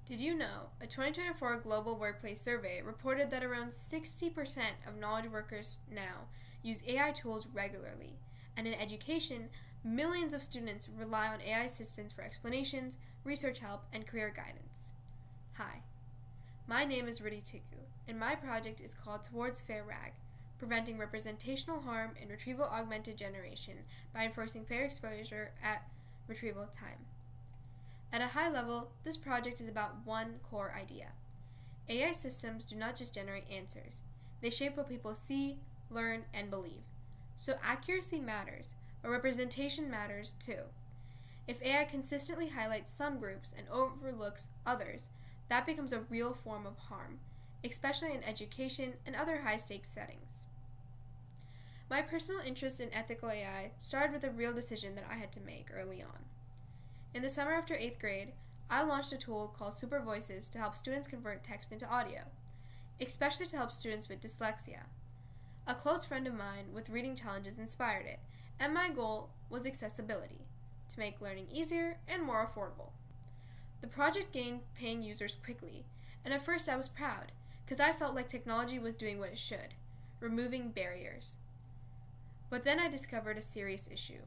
Did you know a 2024 global workplace survey reported that around 60% of knowledge workers now use AI tools regularly, and in education, millions of students rely on AI assistants for explanations, research help, and career guidance? Hi, my name is Rudy Tiku, and my project is called Towards Fair RAG, preventing representational harm in retrieval-augmented generation by enforcing fair exposure at retrieval time. At a high level, this project is about one core idea. AI systems do not just generate answers. They shape what people see, learn, and believe. So accuracy matters, but representation matters too. If AI consistently highlights some groups and overlooks others, that becomes a real form of harm, especially in education and other high-stakes settings. My personal interest in ethical AI started with a real decision that I had to make early on. In the summer after 8th grade, I launched a tool called Super Voices to help students convert text into audio, especially to help students with dyslexia. A close friend of mine with reading challenges inspired it, and my goal was accessibility, to make learning easier and more affordable. The project gained paying users quickly, and at first I was proud, because I felt like technology was doing what it should, removing barriers. But then I discovered a serious issue.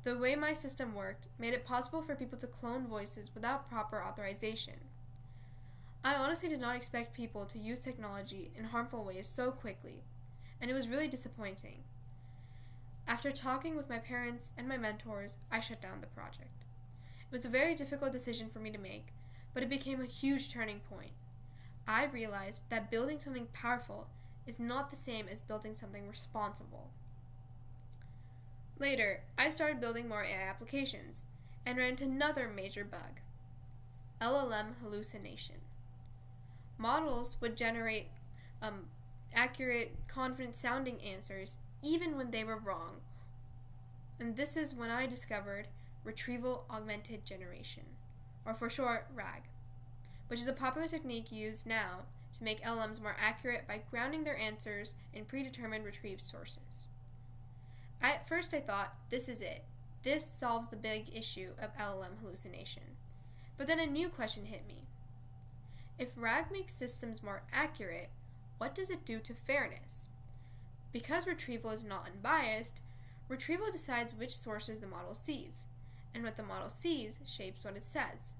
The way my system worked made it possible for people to clone voices without proper authorization. I honestly did not expect people to use technology in harmful ways so quickly, and it was really disappointing. After talking with my parents and my mentors, I shut down the project. It was a very difficult decision for me to make, but it became a huge turning point. I realized that building something powerful is not the same as building something responsible. Later, I started building more AI applications and ran into another major bug: LLM hallucination. Models would generate accurate, confident-sounding answers even when they were wrong. And this is when I discovered Retrieval-Augmented Generation, or for short, RAG, which is a popular technique used now to make LLMs more accurate by grounding their answers in predetermined retrieved sources. At first I thought, this is it. This solves the big issue of LLM hallucination. But then a new question hit me. If RAG makes systems more accurate, what does it do to fairness? Because retrieval is not unbiased, retrieval decides which sources the model sees, and what the model sees shapes what it says.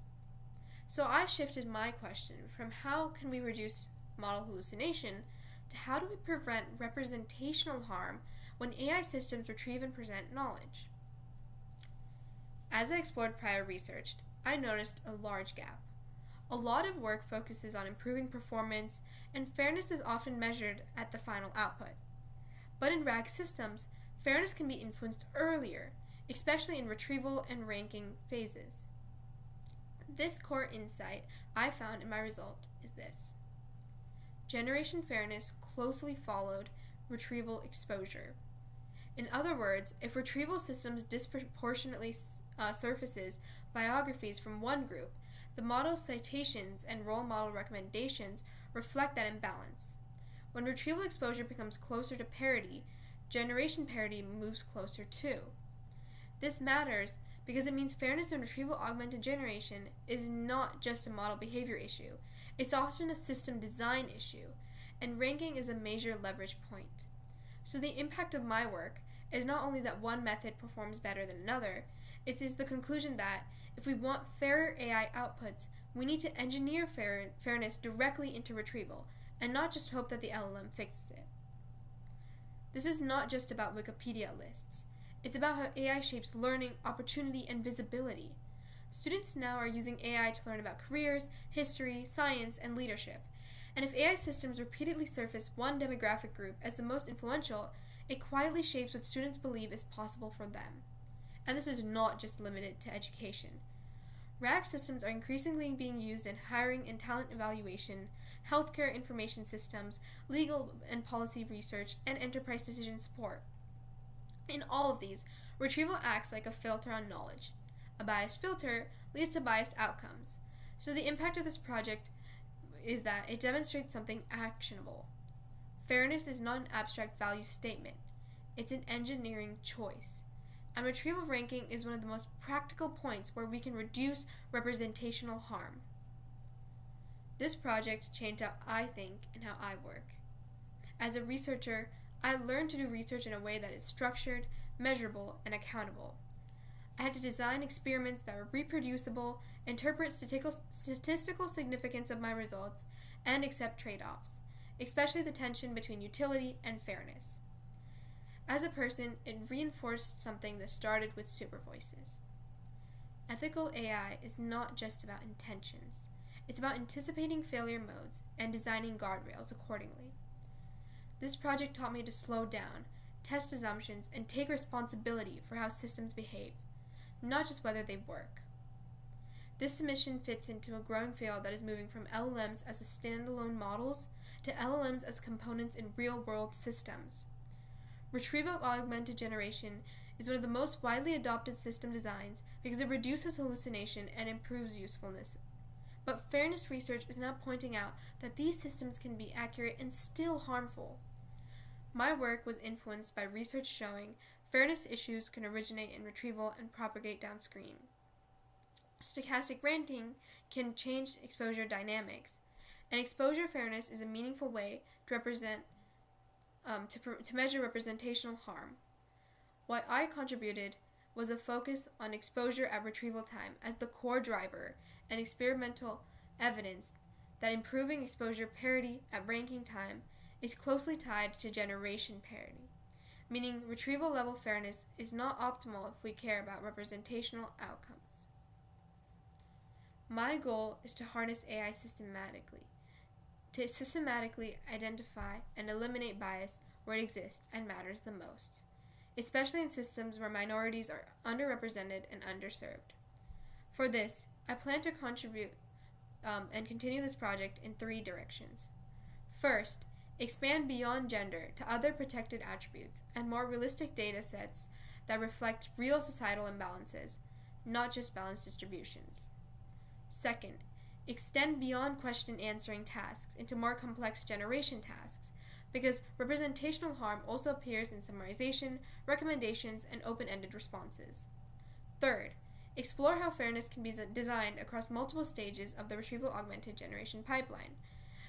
So I shifted my question from how can we reduce model hallucination to how do we prevent representational harm when AI systems retrieve and present knowledge. As I explored prior research, I noticed a large gap. A lot of work focuses on improving performance, and fairness is often measured at the final output. But in RAG systems, fairness can be influenced earlier, especially in retrieval and ranking phases. This core insight I found in my result is this: generation fairness closely followed retrieval exposure. In other words, if retrieval systems disproportionately surfaces biographies from one group, the model's citations and role model recommendations reflect that imbalance. When retrieval exposure becomes closer to parity, generation parity moves closer too. This matters because it means fairness in retrieval-augmented generation is not just a model behavior issue, it's often a system design issue, and ranking is a major leverage point. So the impact of my work is not only that one method performs better than another, it is the conclusion that if we want fairer AI outputs, we need to engineer fairness directly into retrieval, and not just hope that the LLM fixes it. This is not just about Wikipedia lists. It's about how AI shapes learning, opportunity, and visibility. Students now are using AI to learn about careers, history, science, and leadership. And if AI systems repeatedly surface one demographic group as the most influential, it quietly shapes what students believe is possible for them. And this is not just limited to education. RAG systems are increasingly being used in hiring and talent evaluation, healthcare information systems, legal and policy research, and enterprise decision support. In all of these, retrieval acts like a filter on knowledge. A biased filter leads to biased outcomes. So the impact of this project is that it demonstrates something actionable. Fairness is not an abstract value statement. It's an engineering choice. And retrieval ranking is one of the most practical points where we can reduce representational harm. This project changed how I think and how I work. As a researcher, I learned to do research in a way that is structured, measurable, and accountable. I had to design experiments that were reproducible, interpret statistical significance of my results, and accept trade-offs, especially the tension between utility and fairness. As a person, it reinforced something that started with super voices. Ethical AI is not just about intentions. It's about anticipating failure modes and designing guardrails accordingly. This project taught me to slow down, test assumptions, and take responsibility for how systems behave, not just whether they work. This submission fits into a growing field that is moving from LLMs as standalone models to LLMs as components in real-world systems. Retrieval-Augmented generation is one of the most widely adopted system designs because it reduces hallucination and improves usefulness. But fairness research is now pointing out that these systems can be accurate and still harmful. My work was influenced by research showing fairness issues can originate in retrieval and propagate downstream. Stochastic ranking can change exposure dynamics, and exposure fairness is a meaningful way to measure representational harm. What I contributed was a focus on exposure at retrieval time as the core driver and experimental evidence that improving exposure parity at ranking time is closely tied to generation parity, meaning retrieval level fairness is not optimal if we care about representational outcomes. My goal is to harness AI to systematically identify and eliminate bias where it exists and matters the most, especially in systems where minorities are underrepresented and underserved. For this, I plan to contribute and continue this project in 3 directions. First, expand beyond gender to other protected attributes and more realistic data sets that reflect real societal imbalances, not just balanced distributions. Second, extend beyond question answering tasks into more complex generation tasks, because representational harm also appears in summarization, recommendations, and open-ended responses. Third, explore how fairness can be designed across multiple stages of the retrieval-augmented generation pipeline,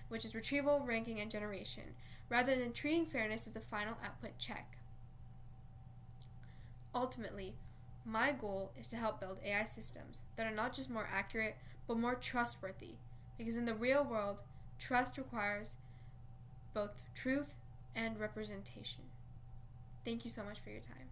which is retrieval, ranking, and generation, rather than treating fairness as a final output check. Ultimately, my goal is to help build AI systems that are not just more accurate, but more trustworthy, because in the real world, trust requires both truth and representation. Thank you so much for your time.